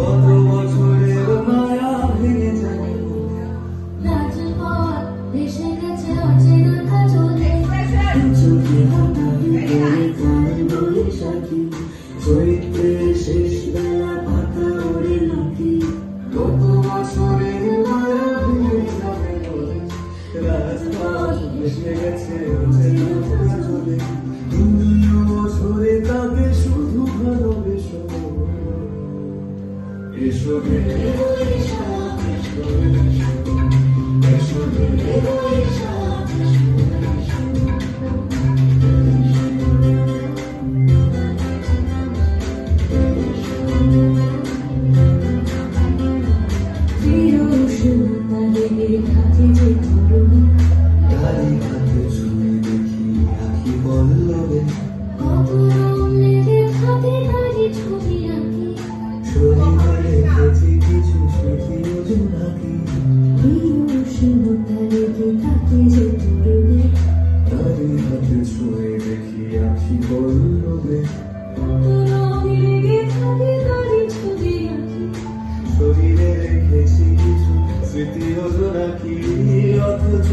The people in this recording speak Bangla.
কত বছরের মায়া ভেঙে যায় রাজপথ ভেসে গেছে অচেনা কাজলে চোখে হাতালি করে গান বৈশাখী চৈত্রের শেষ বেলা পাতা ওড়ে নাকি কত বছরের মায়া ভেঙে যাবে বলে রাজপথ ভেসে গেছে অচেনা কাজলে তুমিও ঝরে তাকে শুধু ভালোবেসো এসো রে বৈশাখ এসো রে বৈশাখ প্রিয় উষ্ণতা লেগে থাকে যে তরুণ তারি হাতে ছুঁয়ে দেখি আখি পল্লবে কত রং লেগে থাকে তারই ছবি আঁকি শরীরে রেখেছি কিছু স্মৃতি জোনাকি প্রিয় উষ্ণতা লেগে থাকে যে তরুণ তারি হাতে ছুঁয়ে দেখি আখি পল্লবে কত রং লেগে থাকে তারই ছবি আঁকি শরীরে রেখেছি কিছু স্মৃতি জোনাকি অথচ